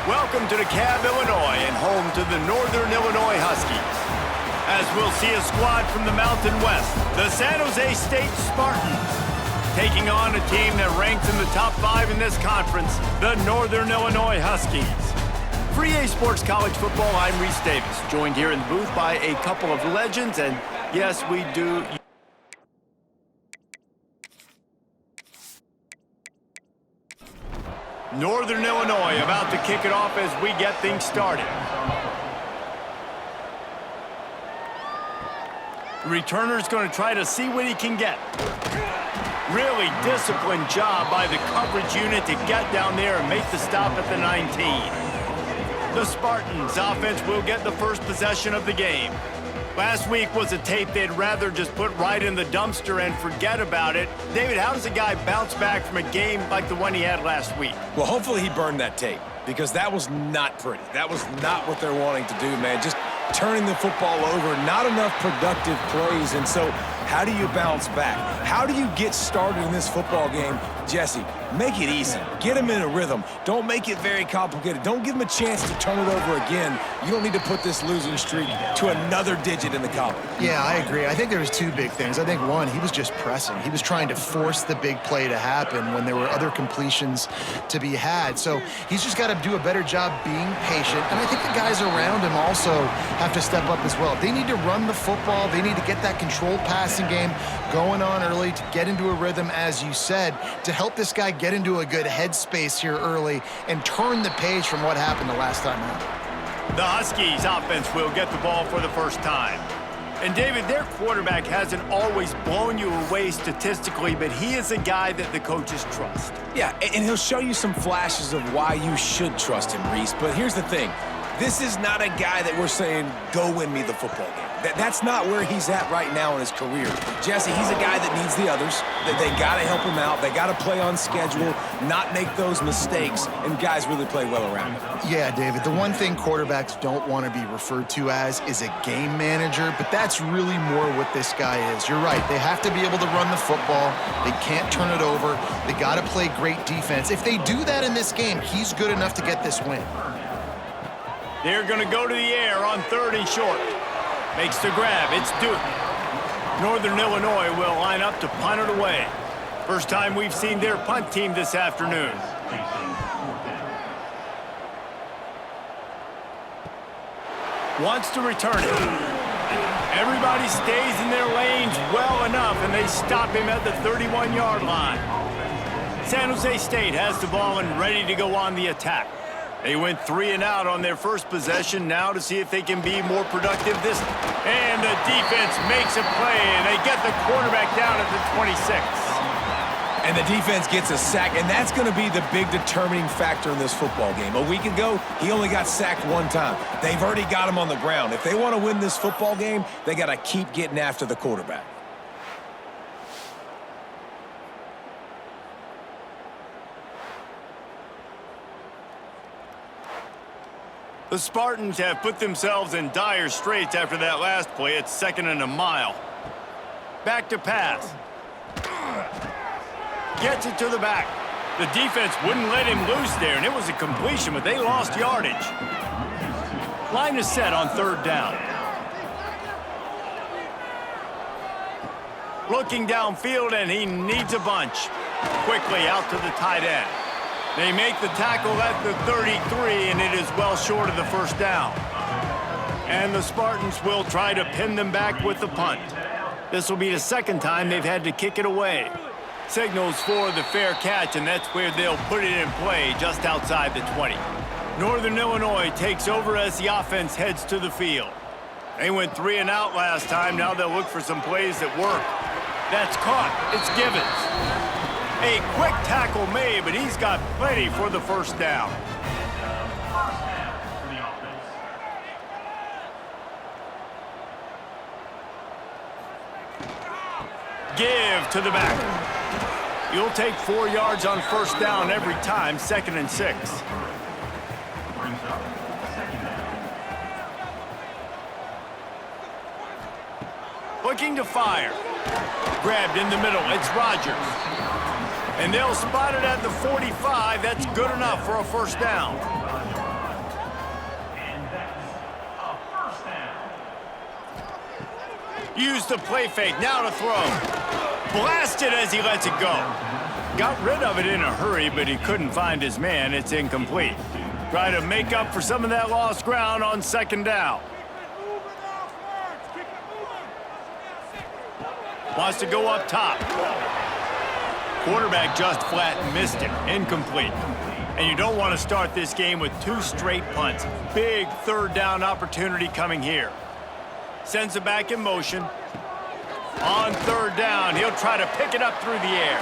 Welcome to DeKalb, Illinois, and home to the Northern Illinois Huskies. As we'll see a squad from the Mountain West, the San Jose State Spartans, taking on a team that ranks in the top 5 in this conference, the Northern Illinois Huskies. For EA Sports College Football, I'm Reese Davis, joined here in the booth by a couple of legends, and yes, we do. Northern Illinois about to kick it off as we get things started. The returner's going to try to see what he can get. Really disciplined job by the coverage unit to get down there and make the stop at the 19. The Spartans offense will get the first possession of the game. Last week was a tape they'd rather just put right in the dumpster and forget about it. David, how does a guy bounce back from a game like the one he had last week? Well, hopefully he burned that tape, because that was not pretty. That was not what they're wanting to do, man. Just turning the football over, not enough productive plays. And so how do you bounce back? How do you get started in this football game? Jesse, make it easy. Get him in a rhythm. Don't make it very complicated. Don't give him a chance to turn it over again. You don't need to put this losing streak to another digit in the column. Yeah, I agree. I think there was two big things. I think one, he was just pressing. He was trying to force the big play to happen when there were other completions to be had. So he's just got to do a better job being patient. And I think the guys around him also have to step up as well. They need to run the football. They need to get that controlled passing game going on early to get into a rhythm, as you said, to help this guy get into a good headspace here early and turn the page from what happened the last time out. The Huskies offense will get the ball for the first time. And David, their quarterback hasn't always blown you away statistically, but he is a guy that the coaches trust. Yeah, and he'll show you some flashes of why you should trust him, Reese. But here's the thing. This is not a guy that we're saying, go win me the football game. That's not where he's at right now in his career. Jesse, he's a guy that needs the others. That they got to help him out. They got to play on schedule, not make those mistakes, and guys really play well around him. Yeah, David, the one thing quarterbacks don't want to be referred to as is a game manager, but that's really more what this guy is. You're right. They have to be able to run the football. They can't turn it over. They got to play great defense. If they do that in this game, he's good enough to get this win. They're going to go to the air on 3rd and short. Makes the grab. It's Duke. Northern Illinois will line up to punt it away. First time we've seen their punt team this afternoon. Wants to return it. Everybody stays in their lanes well enough, and they stop him at the 31-yard line. San Jose State has the ball and ready to go on the attack. They went 3 and out on their first possession, now to see if they can be more productive this. And the defense makes a play, and they get the quarterback down at the 26. And the defense gets a sack, and that's going to be the big determining factor in this football game. A week ago, he only got sacked 1 time. They've already got him on the ground. If they want to win this football game, they got to keep getting after the quarterback. The Spartans have put themselves in dire straits after that last play. It's 2nd and a mile. Back to pass. Gets it to the back. The defense wouldn't let him loose there, and it was a completion, but they lost yardage. Line is set on 3rd down. Looking downfield, and he needs a bunch. Quickly out to the tight end. They make the tackle at the 33, and it is well short of the first down. And the Spartans will try to pin them back with the punt. This will be the 2nd time they've had to kick it away. Signals for the fair catch, and that's where they'll put it in play just outside the 20. Northern Illinois takes over as the offense heads to the field. They went 3 and out last time. Now they'll look for some plays that work. That's caught. It's Givens. A quick tackle made, but he's got plenty for the first down. Give to the back. You'll take 4 yards on first down every time, 2nd and 6. Looking to fire. Grabbed in the middle. It's Rogers. And they'll spot it at the 45. That's good enough for a first down. Use the play fake, now to throw. Blasted as he lets it go. Got rid of it in a hurry, but he couldn't find his man. It's incomplete. Try to make up for some of that lost ground on second down. Wants to go up top. Quarterback just flat missed it. Incomplete. And you don't want to start this game with 2 straight punts. Big third down opportunity coming here. Sends it back in motion. On third down, he'll try to pick it up through the air.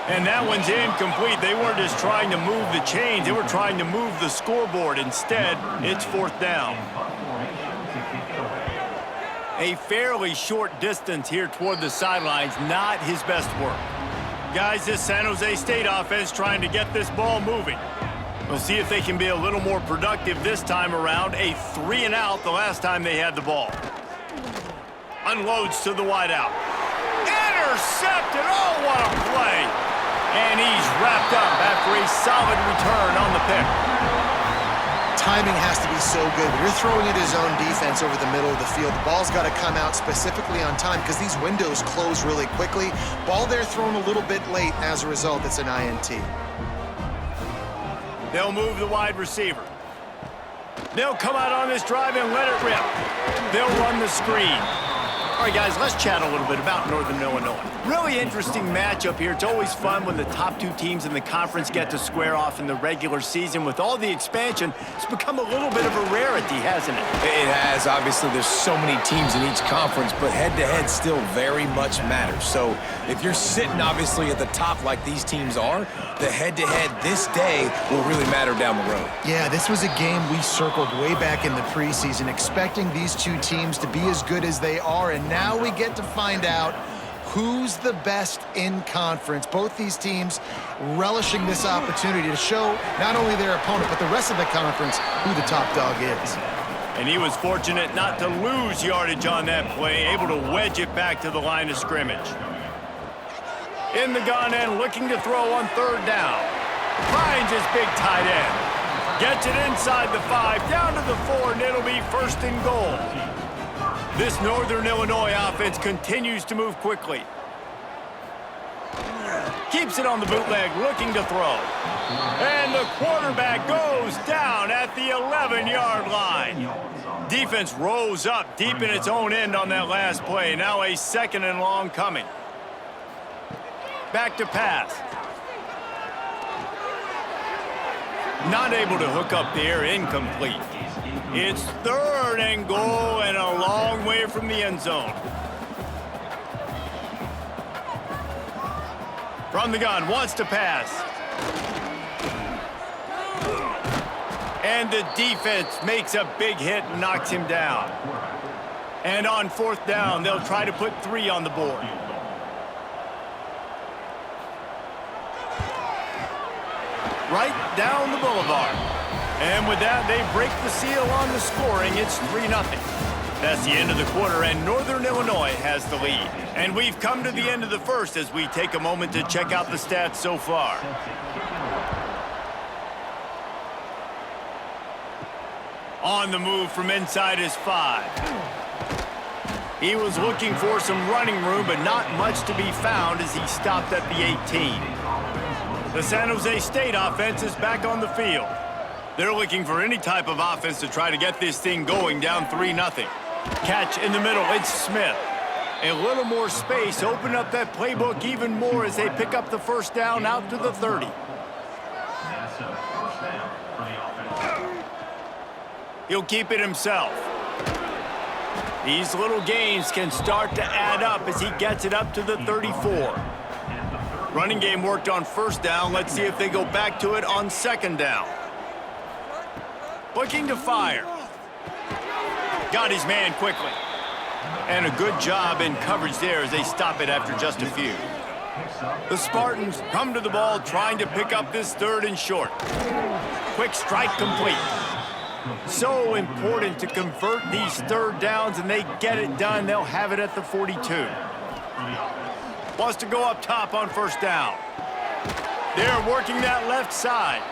And that one's incomplete. They weren't just trying to move the chains. They were trying to move the scoreboard. Instead, it's fourth down. A fairly short distance here toward the sidelines, not his best work. Guys, this San Jose State offense trying to get this ball moving. We'll see if they can be a little more productive this time around. A 3 and out the last time they had the ball. Unloads to the wideout. Intercepted! Oh, what a play! And he's wrapped up after a solid return on the pick. Timing has to be so good. When you're throwing at his own defense over the middle of the field, the ball's got to come out specifically on time because these windows close really quickly. Ball there thrown a little bit late. As a result, it's an INT. They'll move the wide receiver. They'll come out on this drive and let it rip. They'll run the screen. All right, guys, let's chat a little bit about Northern Illinois. Really interesting matchup here. It's always fun when the top 2 teams in the conference get to square off in the regular season. With all the expansion, it's become a little bit of a rarity, hasn't it? It has. Obviously, there's so many teams in each conference, but head-to-head still very much matters. So if you're sitting, obviously, at the top like these teams are, the head-to-head this day will really matter down the road. Yeah, this was a game we circled way back in the preseason, expecting these 2 teams to be as good as they are, and now we get to find out who's the best in conference. Both these teams relishing this opportunity to show not only their opponent, but the rest of the conference who the top dog is. And he was fortunate not to lose yardage on that play, able to wedge it back to the line of scrimmage. In the gun end, looking to throw on third down. Finds his big tight end. Gets it inside the 5, down to the 4, and it'll be first and goal. This Northern Illinois offense continues to move quickly. Keeps it on the bootleg, looking to throw. And the quarterback goes down at the 11-yard line. Defense rose up deep in its own end on that last play. Now a 2nd and long coming. Back to pass. Not able to hook up there, incomplete. It's 3rd and goal and a long way from the end zone. From the gun, wants to pass. And the defense makes a big hit and knocks him down. And on 4th down, they'll try to put 3 on the board. Right down the boulevard. And with that, they break the seal on the scoring. It's 3-0. That's the end of the quarter, and Northern Illinois has the lead. And we've come to the end of the first as we take a moment to check out the stats so far. On the move from inside his 5. He was looking for some running room, but not much to be found as he stopped at the 18. The San Jose State offense is back on the field. They're looking for any type of offense to try to get this thing going, down 3-0. Catch in the middle, it's Smith. A little more space, open up that playbook even more as they pick up the first down out to the 30. He'll keep it himself. These little gains can start to add up as he gets it up to the 34. Running game worked on first down. Let's see if they go back to it on second down. Looking to fire. Got his man quickly. And a good job in coverage there as they stop it after just a few. The Spartans come to the ball trying to pick up this 3rd and short. Quick strike complete. So important to convert these 3rd downs, and they get it done. They'll have it at the 42. Wants to go up top on first down. They're working that left side.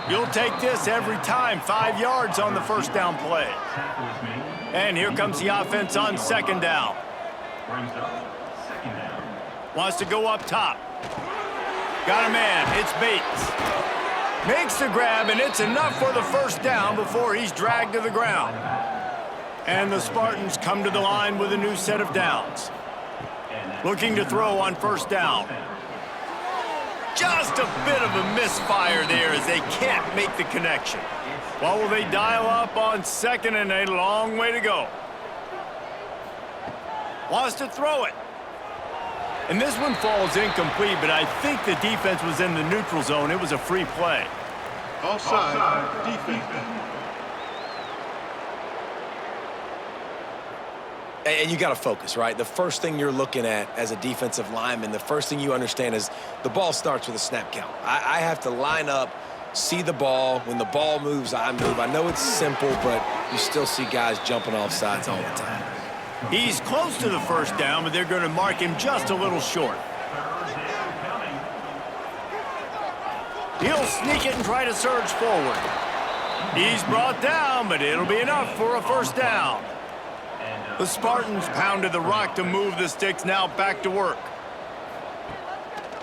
You'll take this every time. 5 yards on the first down play. And here comes the offense on second down. Wants to go up top. Got a man. It's Bates. Makes the grab, and it's enough for the first down before he's dragged to the ground. And the Spartans come to the line with a new set of downs. Looking to throw on first down. Just a bit of a misfire there as they can't make the connection. Well, will they dial up on second and a long way to go? Wants to throw it. And this one falls incomplete, but I think the defense was in the neutral zone. It was a free play. Offside, defense. And you got to focus, right? The first thing you're looking at as a defensive lineman, the first thing you understand is the ball starts with a snap count. I have to line up, see the ball. When the ball moves, I move. I know it's simple, but you still see guys jumping off sides all the time. He's close to the first down, but they're going to mark him just a little short. He'll sneak it and try to surge forward. He's brought down, but it'll be enough for a first down. The Spartans pounded the rock to move the sticks, now back to work.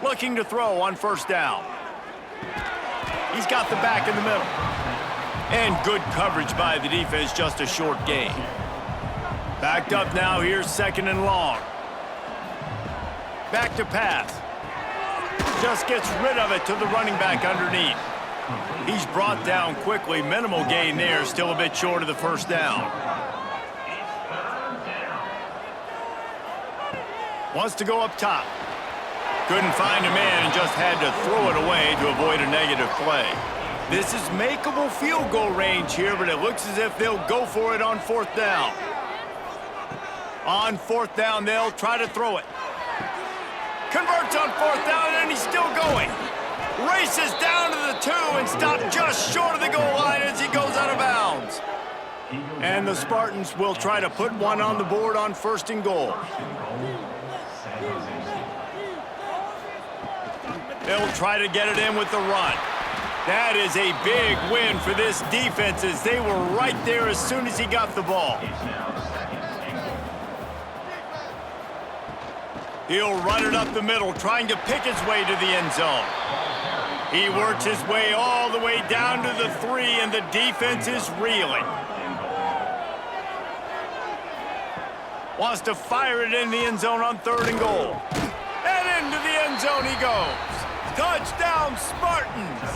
Looking to throw on first down. He's got the back in the middle. And good coverage by the defense, just a short gain. Backed up now, here's second and long. Back to pass. Just gets rid of it to the running back underneath. He's brought down quickly, minimal gain there, still a bit short of the first down. Wants to go up top. Couldn't find a man and just had to throw it away to avoid a negative play. This is makeable field goal range here, but it looks as if they'll go for it on fourth down. On fourth down, they'll try to throw it. Converts on fourth down, and he's still going. Races down to the 2 and stopped just short of the goal line as he goes out of bounds. And the Spartans will try to put one on the board on first and goal. They'll try to get it in with the run. That is a big win for this defense as they were right there as soon as he got the ball. He'll run it up the middle, trying to pick his way to the end zone. He works his way all the way down to the 3, and the defense is reeling. Wants to fire it in the end zone on third and goal. And into the end zone he goes. Touchdown, Spartans!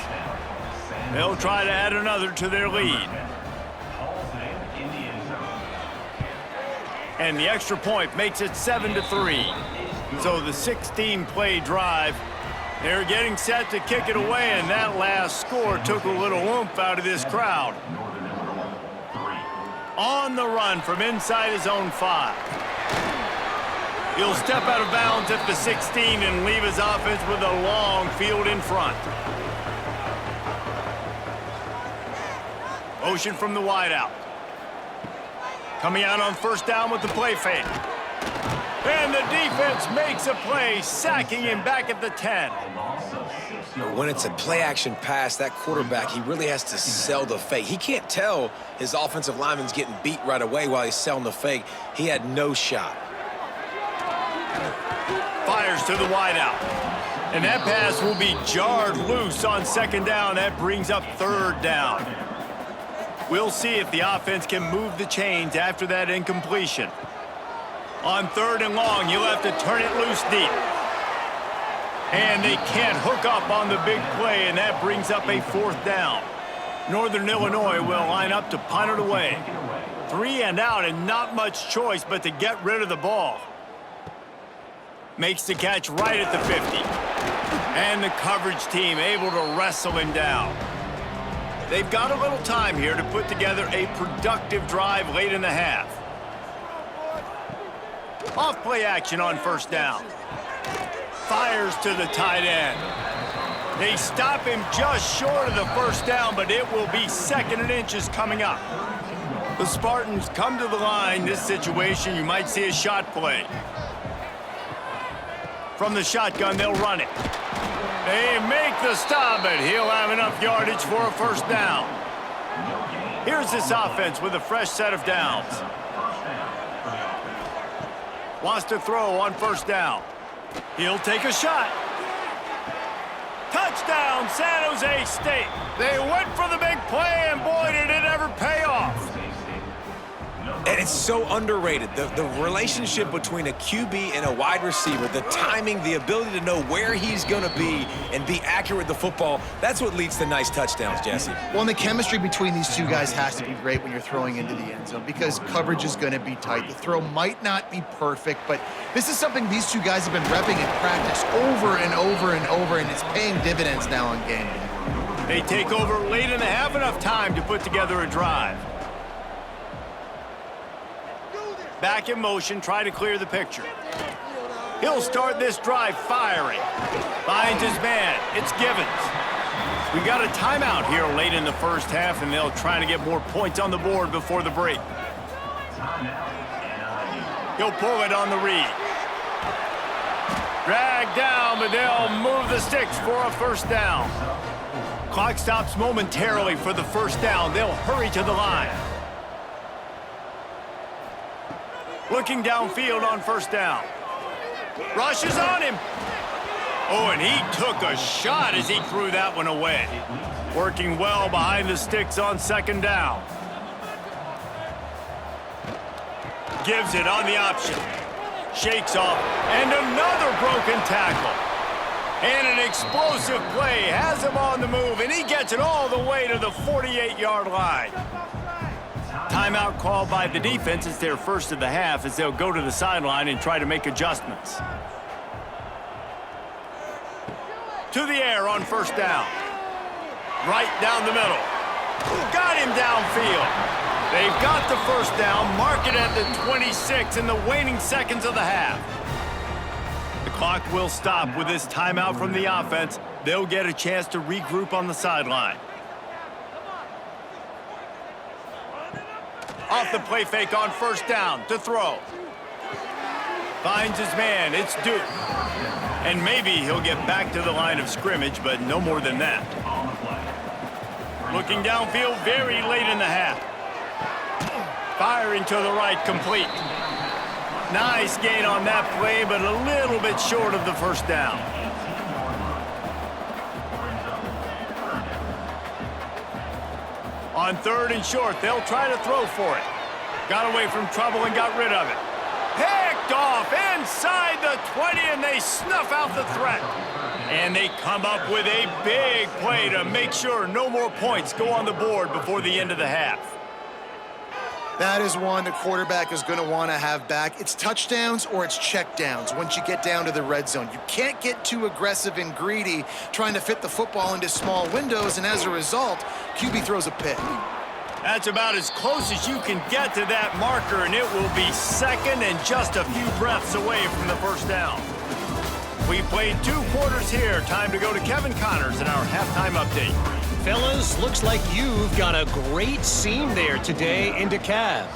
They'll try to add another to their lead. And the extra point makes it 7-3. So the 16-play drive, they're getting set to kick it away, and that last score took a little oomph out of this crowd. On the run from inside his own 5. He'll step out of bounds at the 16 and leave his offense with a long field in front. Motion from the wideout. Coming out on first down with the play fake. And the defense makes a play, sacking him back at the 10. When it's a play-action pass, that quarterback, he really has to sell the fake. He can't tell his offensive lineman's getting beat right away while he's selling the fake. He had no shot. Fires to the wideout. And that pass will be jarred loose on second down. That brings up third down. We'll see if the offense can move the chains after that incompletion. On third and long, you'll have to turn it loose deep. And they can't hook up on the big play, and that brings up a fourth down. Northern Illinois will line up to punt it away. 3 and out, and not much choice but to get rid of the ball. Makes the catch right at the 50. And the coverage team able to wrestle him down. They've got a little time here to put together a productive drive late in the half. Off play action on first down. Fires to the tight end. They stop him just short of the first down, but it will be second and inches coming up. The Spartans come to the line. This situation, you might see a shot play. From the shotgun, they'll run it. They make the stop, but he'll have enough yardage for a first down. Here's this offense with a fresh set of downs. Wants to throw on first down. He'll take a shot. Touchdown, San Jose State. They went for the big play, and boy, did it ever pay off. And it's so underrated. The relationship between a QB and a wide receiver, the timing, the ability to know where he's going to be and be accurate with the football, that's what leads to nice touchdowns, Jesse. Well, and the chemistry between these two guys has to be great when you're throwing into the end zone because coverage is going to be tight. The throw might not be perfect, but this is something these two guys have been repping in practice over and over and over, and it's paying dividends now on game day. They take over late and they have enough time to put together a drive. Back in motion, try to clear the picture. He'll start this drive firing. Finds his man. It's Givens. We got a timeout here late in the first half, and they'll try to get more points on the board before the break. He'll pull it on the read. Drag down, but they'll move the sticks for a first down. Clock stops momentarily for the first down. They'll hurry to the line. Looking downfield on first down. Rushes on him. Oh, and he took a shot as he threw that one away. Working well behind the sticks on second down. Gives it on the option. Shakes off, and another broken tackle. And an explosive play has him on the move, and he gets it all the way to the 48-yard line. Timeout called by the defense. It's their first of the half as they'll go to the sideline and try to make adjustments. To the air on first down. Right down the middle. Got him downfield. They've got the first down. Mark it at the 26 in the waning seconds of the half. The clock will stop with this timeout from the offense. They'll get a chance to regroup on the sideline. Off the play fake on first down to throw. Finds his man. It's Duke. And maybe he'll get back to the line of scrimmage, but no more than that. Looking downfield very late in the half. Firing to the right, complete. Nice gain on that play, but a little bit short of the first down. On third and short, they'll try to throw for it. Got away from trouble and got rid of it. Picked off inside the 20, and they snuff out the threat. And they come up with a big play to make sure no more points go on the board before the end of the half. That is one the quarterback is going to want to have back. It's touchdowns or it's checkdowns once you get down to the red zone. You can't get too aggressive and greedy trying to fit the football into small windows, and as a result, QB throws a pick. That's about as close as you can get to that marker, and it will be second and just a few breaths away from the first down. We played 2 quarters here. Time to go to Kevin Connors in our halftime update. Fellas, looks like you've got a great seam there today in DeKalb.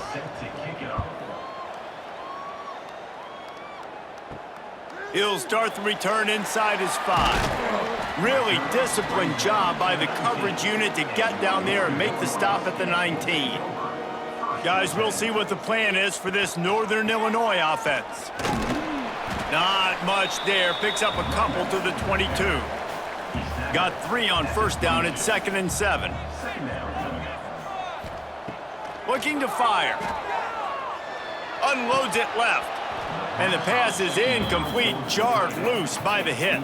He'll start the return inside his 5. Really disciplined job by the coverage unit to get down there and make the stop at the 19. Guys, we'll see what the plan is for this Northern Illinois offense. Not much there. Picks up a couple to the 22. Got 3 on first down at 2nd and 7. Looking to fire. Unloads it left. And the pass is incomplete, jarred loose by the hit.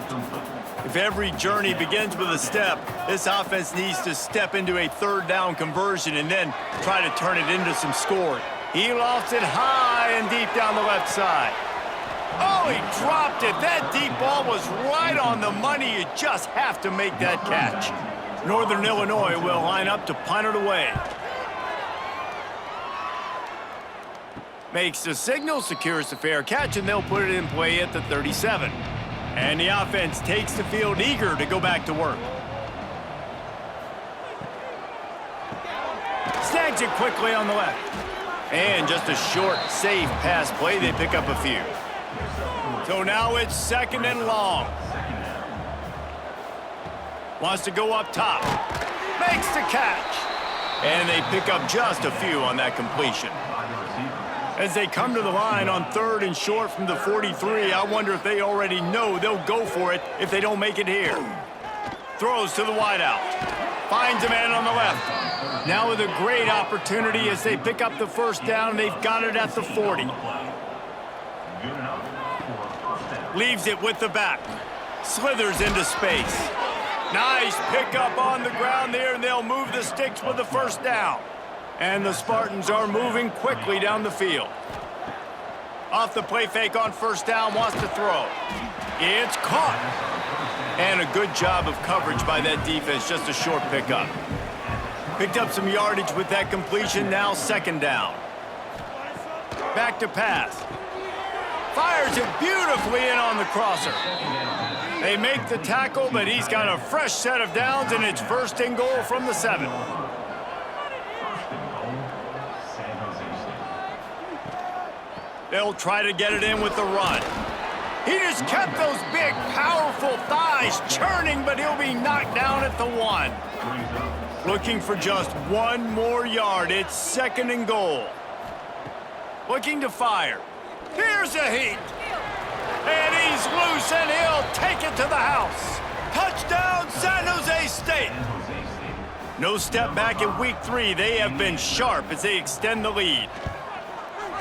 If every journey begins with a step, this offense needs to step into a 3rd down conversion and then try to turn it into some scoring. He lofts it high and deep down the left side. Oh, he dropped it. That deep ball was right on the money. You just have to make that catch. Northern Illinois will line up to punt it away. Makes the signal, secures the fair catch, and they'll put it in play at the 37. And the offense takes the field eager to go back to work. Snags it quickly on the left. And just a short, safe pass play. They pick up a few. So now it's 2nd and long. Wants to go up top. Makes the catch. And they pick up just a few on that completion. As they come to the line on 3rd and short from the 43, I wonder if they already know they'll go for it if they don't make it here. Throws to the wideout. Finds a man on the left. Now with a great opportunity as they pick up the first down. They've got it at the 40. Leaves it with the back. Slithers into space. Nice pickup on the ground there, and they'll move the sticks with the first down. And the Spartans are moving quickly down the field. Off the play fake on first down, wants to throw. It's caught. And a good job of coverage by that defense, just a short pickup. Picked up some yardage with that completion, now 2nd down. Back to pass. Fires it beautifully in on the crosser. They make the tackle, but he's got a fresh set of downs, and it's 1st and goal from the 7. They'll try to get it in with the run. He just kept those big, powerful thighs churning, but he'll be knocked down at the 1. Looking for just 1 more yard. It's 2nd and goal. Looking to fire. Here's a heat. And he's loose, and he'll take it to the house. Touchdown, San Jose State. No step back in week 3. They have been sharp as they extend the lead.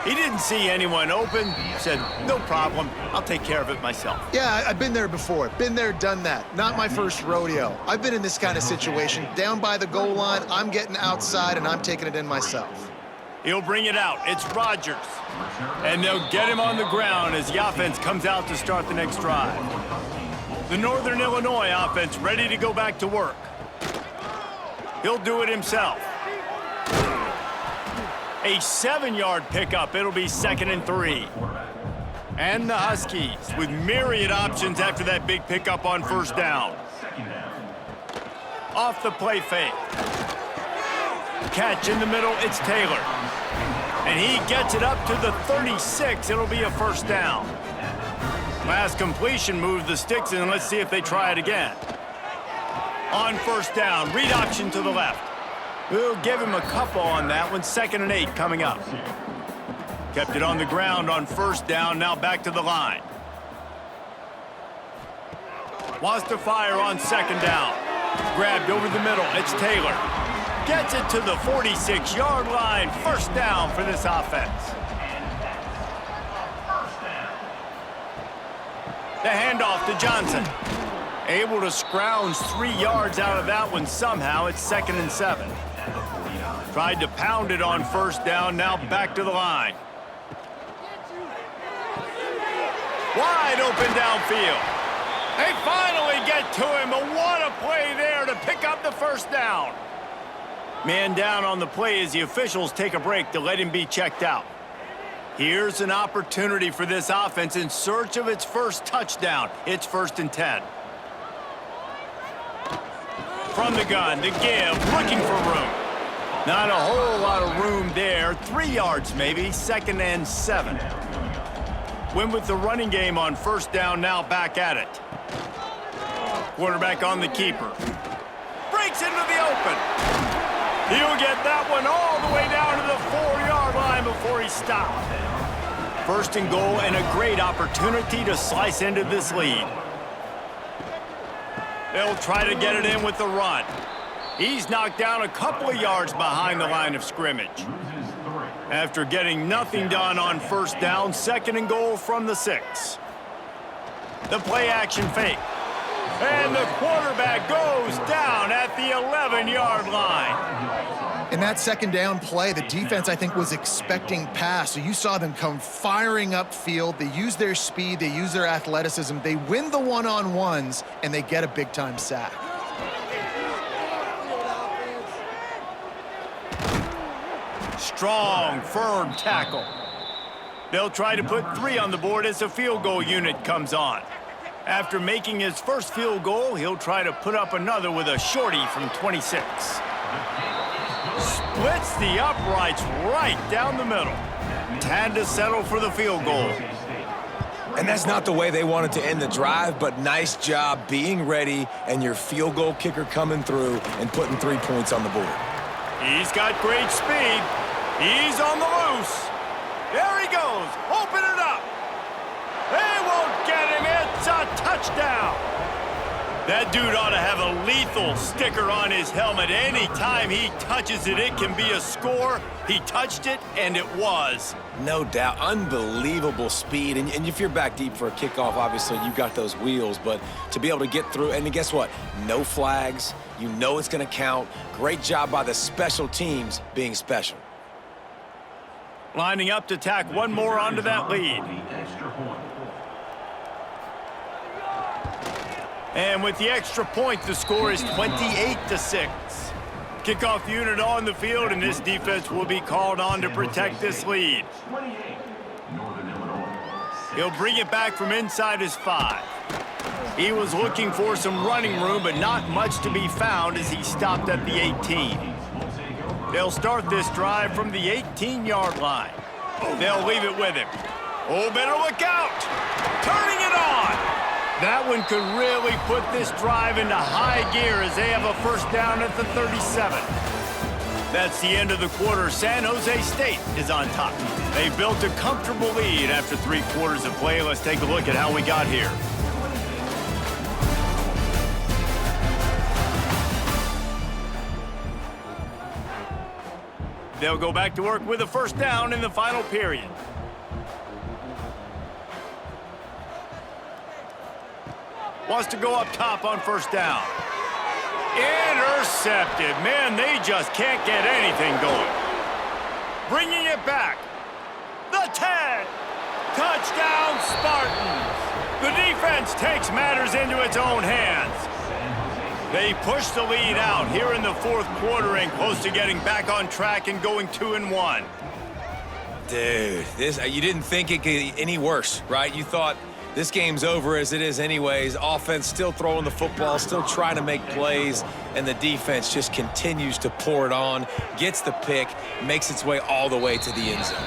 He didn't see anyone open, said, no problem, I'll take care of it myself. Yeah, I've been there before. Been there, done that. Not my first rodeo. I've been in this kind of situation. Down by the goal line, I'm getting outside, and I'm taking it in myself. He'll bring it out. It's Rodgers. And they'll get him on the ground as the offense comes out to start the next drive. The Northern Illinois offense ready to go back to work. He'll do it himself. A 7-yard pickup. It'll be 2nd and 3. And the Huskies with myriad options after that big pickup on first down. Off the play fake. Catch in the middle. It's Taylor. And he gets it up to the 36. It'll be a first down. Last completion moved the sticks, and let's see if they try it again. On first down, read option to the left. We'll give him a couple on that one. 2nd and 8 coming up. Kept it on the ground on first down, now back to the line. Wants to fire on 2nd down. Grabbed over the middle, it's Taylor. Gets it to the 46-yard line. First down for this offense. The handoff to Johnson. Able to scrounge 3 yards out of that one somehow. It's 2nd and 7. Tried to pound it on first down, now back to the line. Wide open downfield. They finally get to him, but what a play there to pick up the first down. Man down on the play as the officials take a break to let him be checked out. Here's an opportunity for this offense in search of its first touchdown. It's 1st and 10. From the gun, the give, looking for room. Not a whole lot of room there. 3 yards maybe, 2nd and 7. Win with the running game on first down, now back at it. Quarterback on the keeper. Breaks into the open. He'll get that one all the way down to the 4-yard line before he stopped. 1st and goal, and a great opportunity to slice into this lead. They'll try to get it in with the run. He's knocked down a couple of yards behind the line of scrimmage. After getting nothing done on first down, 2nd and goal from the 6. The play action fake. And the quarterback goes down at the 11-yard line. In that 2nd down play, the defense, I think, was expecting pass. So you saw them come firing upfield. They use their speed. They use their athleticism. They win the one-on-ones, and they get a big-time sack. Strong, firm tackle. They'll try to put 3 on the board as the field goal unit comes on. After making his first field goal, he'll try to put up another with a shorty from 26. Splits the uprights right down the middle. Had to settle for the field goal. And that's not the way they wanted to end the drive, but nice job being ready and your field goal kicker coming through and putting 3 points on the board. He's got great speed. He's on the loose. There he goes. Open it up. They won't get him. It's a touchdown. That dude ought to have a lethal sticker on his helmet. Anytime he touches it, it can be a score. He touched it, and it was. No doubt. Unbelievable speed. And if you're back deep for a kickoff, obviously you got those wheels. But to be able to get through, and guess what? No flags. You know it's going to count. Great job by the special teams being special. Lining up to tack one more onto that lead. And with the extra point, the score is 28-6. Kickoff unit on the field, and this defense will be called on to protect this lead. He'll bring it back from inside his 5. He was looking for some running room, but not much to be found as he stopped at the 18. They'll start this drive from the 18-yard line. They'll leave it with him. Oh, better look out! Turning it on! That one could really put this drive into high gear as they have a first down at the 37. That's the end of the quarter. San Jose State is on top. They built a comfortable lead after 3 quarters of play. Let's take a look at how we got here. They'll go back to work with a first down in the final period. Wants to go up top on first down. Intercepted. Man, they just can't get anything going. Bringing it back. The 10. Touchdown, Spartans. The defense takes matters into its own hands. They push the lead out here in the 4th quarter and close to getting back on track and going 2-1. Dude, you didn't think it could get any worse, right? You thought this game's over as it is anyways. Offense still throwing the football, still trying to make plays, and the defense just continues to pour it on, gets the pick, makes its way all the way to the end zone.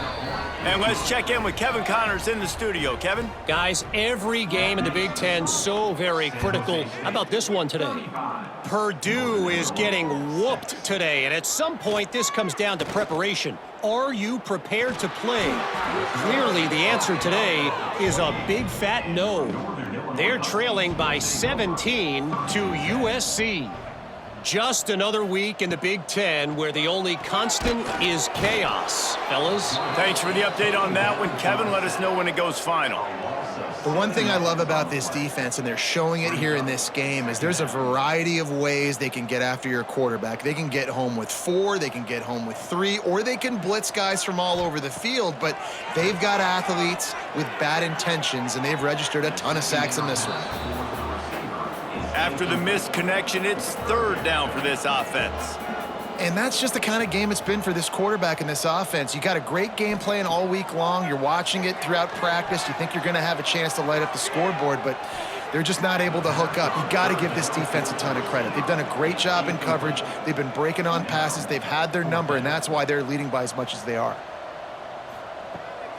And let's check in with Kevin Connors in the studio. Kevin? Guys, every game in the Big Ten so very critical. How about this one today? Purdue is getting whooped today, and at some point this comes down to preparation. Are you prepared to play? Clearly the answer today is a big fat no. They're trailing by 17 to USC. Just another week in the Big Ten where the only constant is chaos. Fellas? Thanks for the update on that one, Kevin. Let us know when it goes final. The one thing I love about this defense, and they're showing it here in this game, is there's a variety of ways they can get after your quarterback. They can get home with 4, they can get home with 3, or they can blitz guys from all over the field, but they've got athletes with bad intentions, and they've registered a ton of sacks in this one. After the missed connection, it's 3rd down for this offense. And that's just the kind of game it's been for this quarterback in this offense. You got a great game plan all week long. You're watching it throughout practice. You think you're going to have a chance to light up the scoreboard, but they're just not able to hook up. You got to give this defense a ton of credit. They've done a great job in coverage. They've been breaking on passes. They've had their number, and that's why they're leading by as much as they are.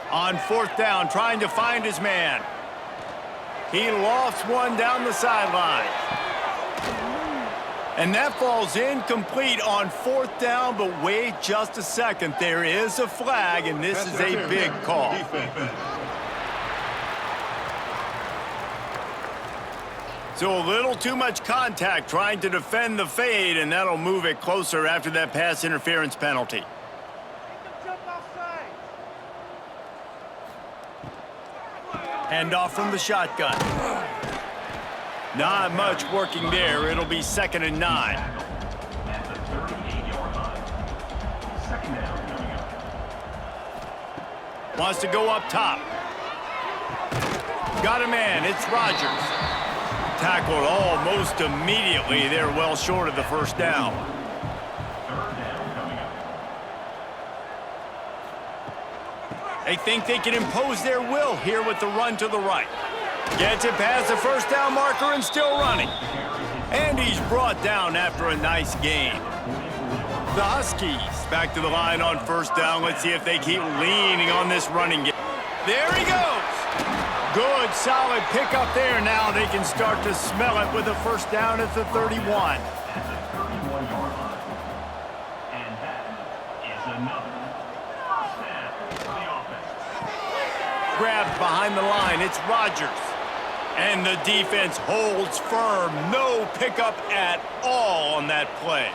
On 4th down, trying to find his man. He lofts one down the sideline. And that falls incomplete on 4th down, but wait just a second. There is a flag, and this is a big call. So a little too much contact trying to defend the fade, and that'll move it closer after that pass interference penalty. Hand off from the shotgun. Not much working there. It'll be 2nd and 9. Wants to go up top. Got a man. It's Rodgers. Tackled almost immediately. They're well short of the first down. They think they can impose their will here with the run to the right. Gets it past the first down marker and still running. And he's brought down after a nice gain. The Huskies back to the line on first down. Let's see if they keep leaning on this running game. There he goes. Good, solid pickup there. Now they can start to smell it with a first down at the 31. grabbed behind the line. It's Rodgers. And the defense holds firm. No pickup at all on that play.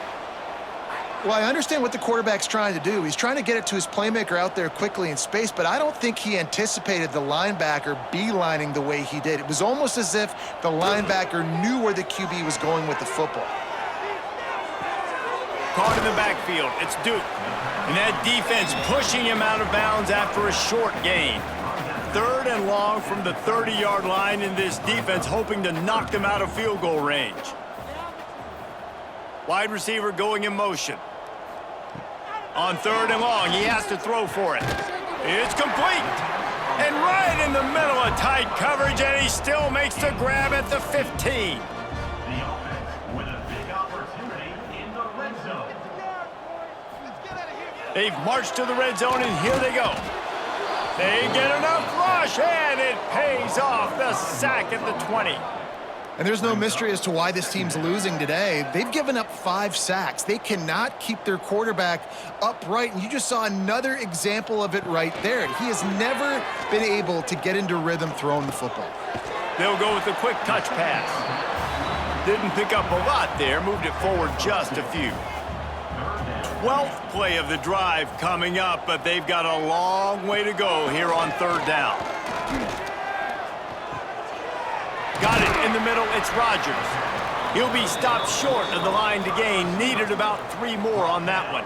Well, I understand what the quarterback's trying to do. He's trying to get it to his playmaker out there quickly in space, but I don't think he anticipated the linebacker beelining the way he did. It was almost as if the linebacker knew where the QB was going with the football. Caught in the backfield. It's Duke. And that defense pushing him out of bounds after a short gain. 3rd and long from the 30-yard line, in this defense hoping to knock them out of field goal range. Wide receiver going in motion. On 3rd and long, he has to throw for it. It's complete. And right in the middle of tight coverage, and he still makes the grab at the 15. They've marched to the red zone, and here they go. They get enough rush, and it pays off. The sack at the 20. And there's no mystery as to why this team's losing today. They've given up 5 sacks. They cannot keep their quarterback upright, and you just saw another example of it right there. He has never been able to get into rhythm throwing the football. They'll go with a quick touch pass. Didn't pick up a lot there, moved it forward just a few. 12th play of the drive coming up, but they've got a long way to go here on 3rd down. Got it in the middle, it's Rodgers. He'll be stopped short of the line to gain. Needed about 3 more on that one.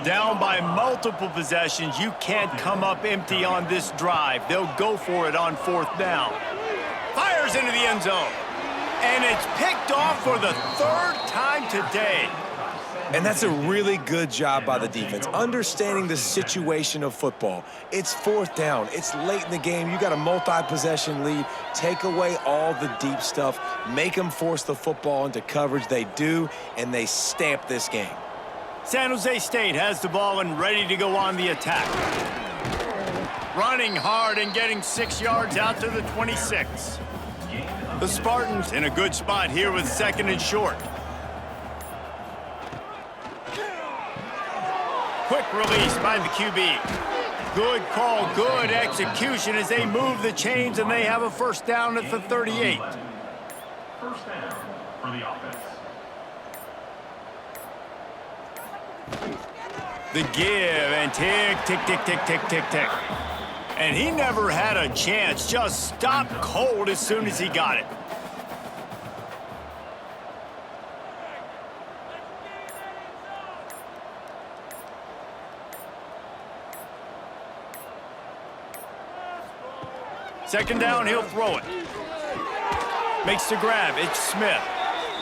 Down by multiple possessions, you can't come up empty on this drive. They'll go for it on 4th down. Fires into the end zone. And it's picked off for the 3rd time today. And that's a really good job by the defense, understanding the situation of football. It's 4th down. It's late in the game. You got a multi-possession lead. Take away all the deep stuff. Make them force the football into coverage. They do, and they stamp this game. San Jose State has the ball and ready to go on the attack. Running hard and getting 6 yards out to the 26. The Spartans in a good spot here with 2nd and short. Quick release by the QB. Good call, good execution as they move the chains, and they have a 1st down at the 38. 1st down for the offense. The give and tick, tick, tick, tick, tick, tick, tick. And he never had a chance, just stopped cold as soon as he got it. Second down, he'll throw it. Makes the grab, it's Smith.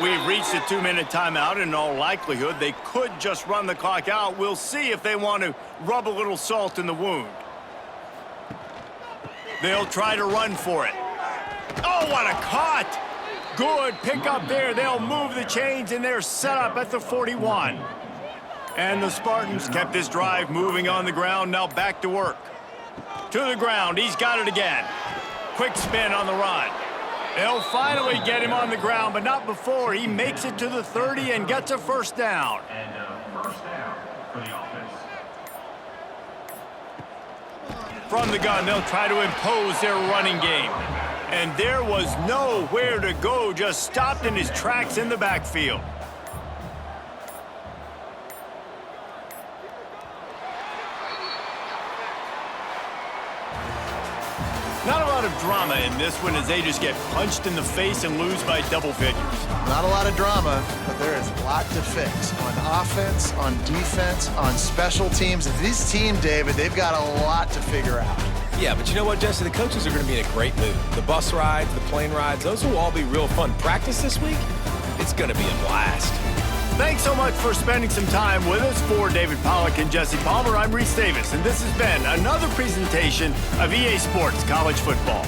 We've reached a 2-minute timeout, and in all likelihood, they could just run the clock out. We'll see if they want to rub a little salt in the wound. They'll try to run for it. Oh, what a cut! Good pick up there. They'll move the chains, and they're set up at the 41. And the Spartans kept this drive moving on the ground, now back to work. To the ground, he's got it again. Quick spin on the run. They'll finally get him on the ground, but not before. He makes it to the 30 and gets a 1st down. And 1st down for the offense. From the gun, they'll try to impose their running game. And there was nowhere to go, just stopped in his tracks in the backfield. Not a lot of drama in this one as they just get punched in the face and lose by double figures. Not a lot of drama, but there is a lot to fix on offense, on defense, on special teams. This team, David, they've got a lot to figure out. Yeah, but you know what, Jesse? The coaches are going to be in a great mood. The bus rides, the plane rides, those will all be real fun. Practice this week, it's going to be a blast. Thanks so much for spending some time with us. For David Pollack and Jesse Palmer, I'm Reese Davis, and this has been another presentation of EA Sports College Football.